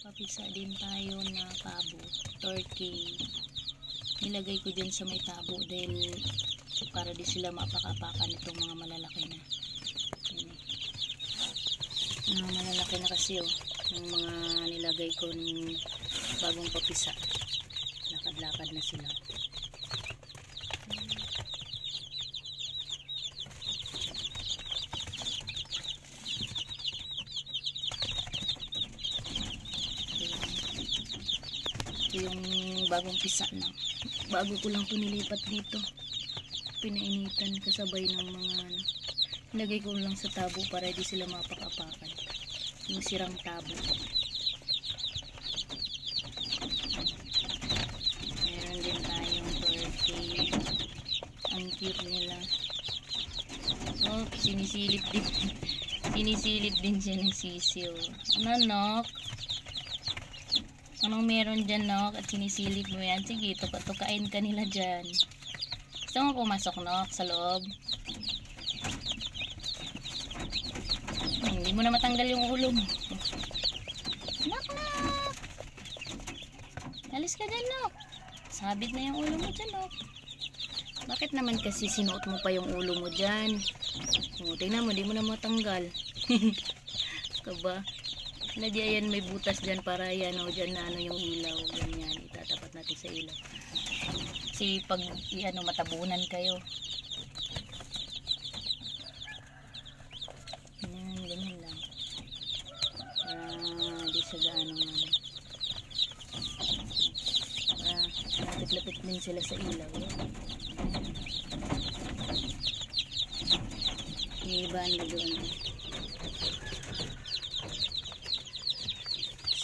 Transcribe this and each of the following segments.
Papisa din tayo na pabo, turkey. Nilagay ko dyan sa may tabo dahil para di sila mapakapakan itong mga malalaki na. Malalaki na kasi yung mga nilagay ko ng bagong papisa. Lakad-lakad na sila. Yung bagong pisa na bago ko lang ito nilipat dito, pinainitan kasabay ng mga nilagay ko lang sa tabo para di sila mapakapakan yung sirang tabo. Meron din tayong turkey, ang cute nila. Sinisilip din sinisilip din siya ng sisiw. Ano, Nok? Anong meron dyan, Nok? At sinisilip mo yan. Sige, tukain ka nila dyan. Gusto mo pumasok, Nok, sa loob? Hindi mo na matanggal yung ulo mo. Nok! Alis ka dyan, Nok. Sabit na yung ulo mo dyan, Nok. Bakit naman kasi sinuot mo pa yung ulo mo dyan? Tingnan mo, di mo na matanggal. Kaba? Nadya yan, may butas dyan para yan dyan na yung ilaw, ganyan, itatapat natin sa ilaw kasi pag matabunan kayo ganyan lang para di sa gaano para lapit-lapit din sila sa ilaw ibaan mo doon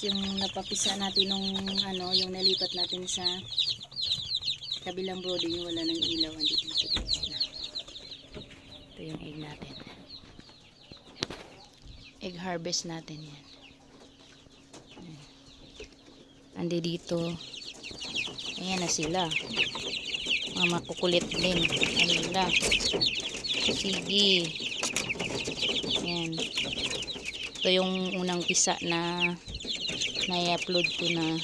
yung napapisa natin nung yung nalipat natin sa kabilang brody yung wala ng ilaw andito guys na. Ito yung egg natin, egg harvest natin yan. Andi dito, ayan na sila, mga makukulit din nila. Sige, yan, ito yung unang pisa na i-upload ko na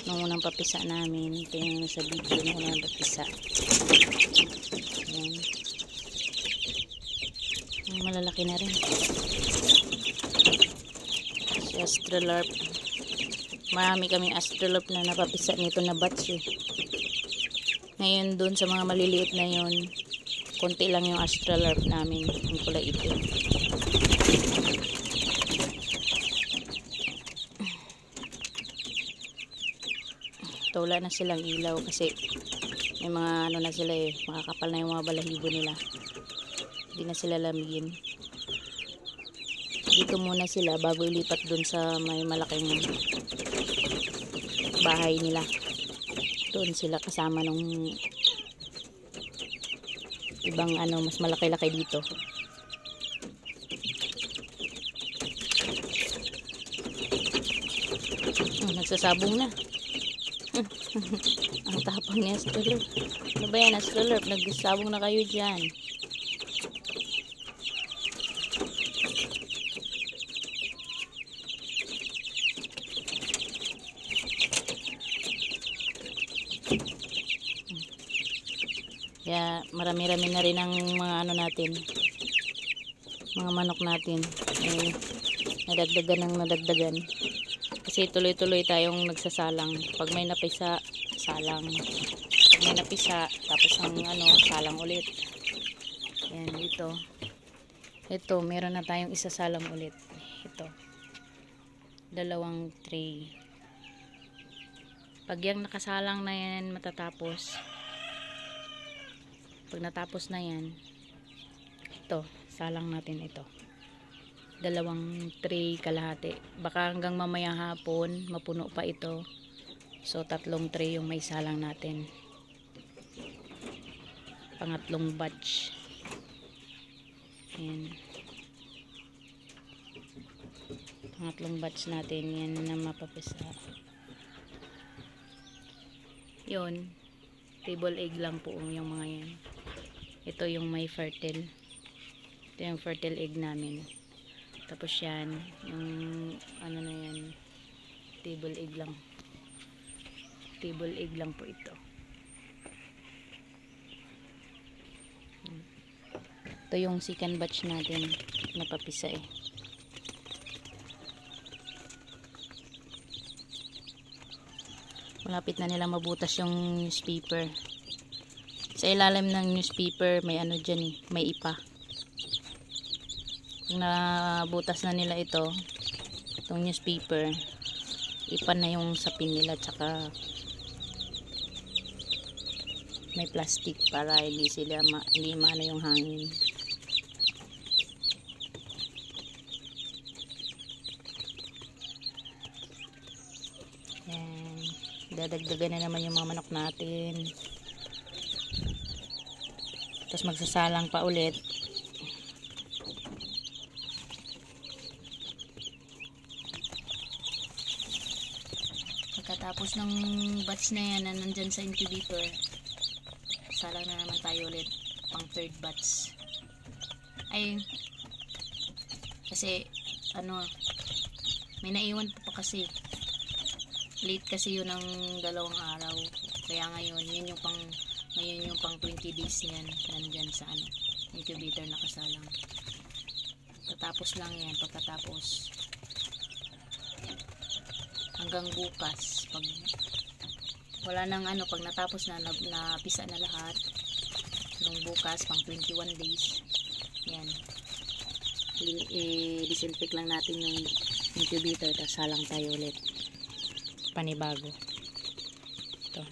nung unang papisa namin. Ito yung sa video nung unang papisa. Ayan. Malalaki na rin si Astrolorp. Marami kaming Astrolorp na napapisa nito na batch ngayon dun sa mga maliliit na yun konti lang yung Astrolorp namin yung kulay itim. Wala na silang ilaw kasi may mga na sila makakapal na yung mga balahibo nila, hindi na sila lamigin. Dito muna sila bago ilipat dun sa may malaking bahay nila, doon sila kasama nung ibang mas malaki-laki dito. Nagsasabong na. Ang tapang ni Astrolorp. Ano ba yan, Astrolorp? Nagsabong na kayo dyan. Kaya marami-rami na rin ang mga natin, mga manok natin. Nadagdagan ng nadagdagan. Kasi tuloy-tuloy tayong nagsasalang. Pag may napisa, salang. Pag may napisa, tapos ang salang ulit. Ayan, dito. Ito, meron na tayong isasalang ulit. Ito. 2 tray. Pag yung nakasalang na yan matatapos, pag natapos na yan, ito, salang natin ito. 2 tray kalahati. Baka hanggang mamaya hapon mapuno pa ito. So 3 tray yung may salang natin. Pangatlong batch. Ayan. Pangatlong batch natin. Yan na mapapisa. Yun. Table egg lang po yung mga yan. Ito yung may fertile. Ito yung fertile egg namin. Tapos yan, yung na yan, Table egg lang. Table egg lang po ito. Ito yung second batch natin na papisa eh. Malapit na nila mabutas yung newspaper. Sa ilalim ng newspaper may ano dyan eh, may ipa. Pag nabutas na nila itong newspaper, ipa na yung sapin nila, tsaka may plastic para hindi maano yung hangin. Yan, dadagdagan na naman yung mga manok natin, tapos magsasalang pa ulit. Pagkatapos ng batch na yan na nandyan sa incubator, salang na naman tayo ulit pang third batch. Ay, kasi ano, may naiwan pa kasi, late kasi yun ng 2 araw, kaya ngayon yun yung pang 20 days niyan nandyan sa ano, incubator nakasalang. Tatapos lang yan. Pagkatapos hanggang bukas, pag wala nang ano, pag natapos na napisa na lahat, nung bukas pang 21 days yan, disinfect lang natin yung incubator, tapos salang tayo ulit panibago. Ito,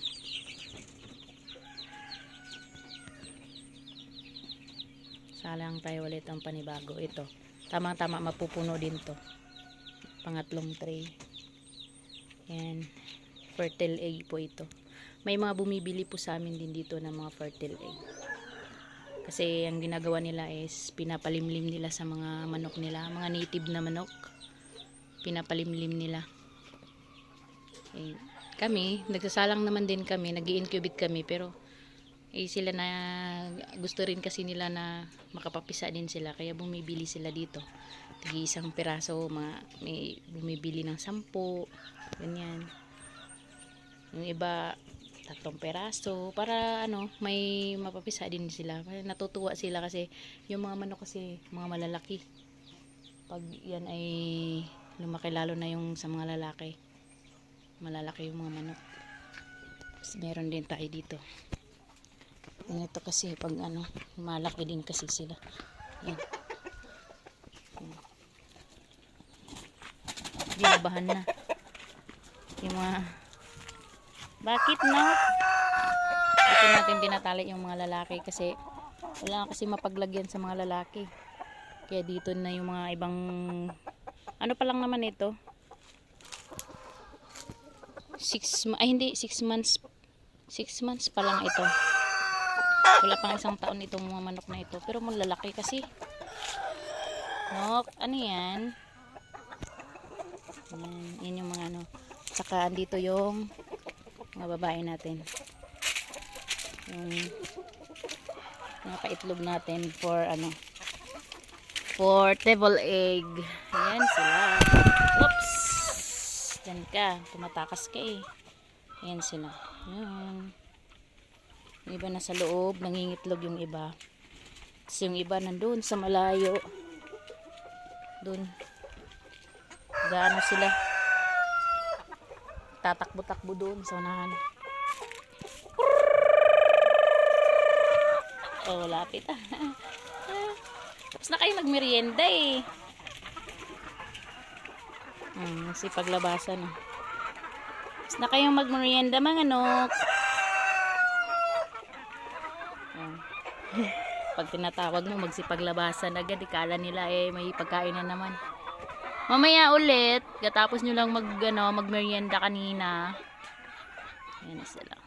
salang tayo ulit ang panibago. Ito, tamang tama, mapupuno din to, pangatlong tray. Yan, fertile egg po ito. May mga bumibili po sa amin din dito ng mga fertile egg, kasi ang ginagawa nila is pinapalimlim nila sa mga manok nila, mga native na manok, pinapalimlim nila. Eh, kami, nagsasalang naman din kami, nag-i-incubate kami, pero sila na gusto rin kasi nila na makapapisa din sila, kaya bumibili sila dito. Tigi isang piraso, may bumibili ng 10, ganyan. Yung iba 3 peraso, para ano, may mapapisa din sila. Natutuwa sila kasi yung mga manok kasi mga malalaki, pag yan ay lumaki, lalo na yung sa mga lalaki, malalaki yung mga manok. Tapos meron din tayo dito. Ito kasi pag ano, malaki din kasi sila. Yan. Binabahan na yung mga, bakit na? Ito natin tinatali yung mga lalaki kasi wala kasi mapaglagyan sa mga lalaki. Kaya dito na yung mga ibang, ano pa lang naman ito, 6 months pa lang ito. Wala pang 1 taon itong mga manok na ito, pero malalaki kasi. Nok, ano yan? Yan yung mga ano. Saka andito yung mga babae natin, yung mga paitlog natin for ano, for table egg. Ayan sila. Oops, dyan ka, tumatakas ka eh. Ayan sila. Ayan. Yung iba nasa loob, nangingitlog yung iba. Tapos yung iba nandun sa malayo, dun gaano sila, tatakbo-takbo doon sa unahan. Oh, lapit ah. Tapos na kayo magmerienda eh. Si paglabasan. Tapos na kayong magmerienda mga nok. Pag tinatawag mo, magsipaglabasan agad, ikala nila eh may pagkain na naman. Mamaya ulit, katapos nyo lang magmerienda kanina. Ayan na sila.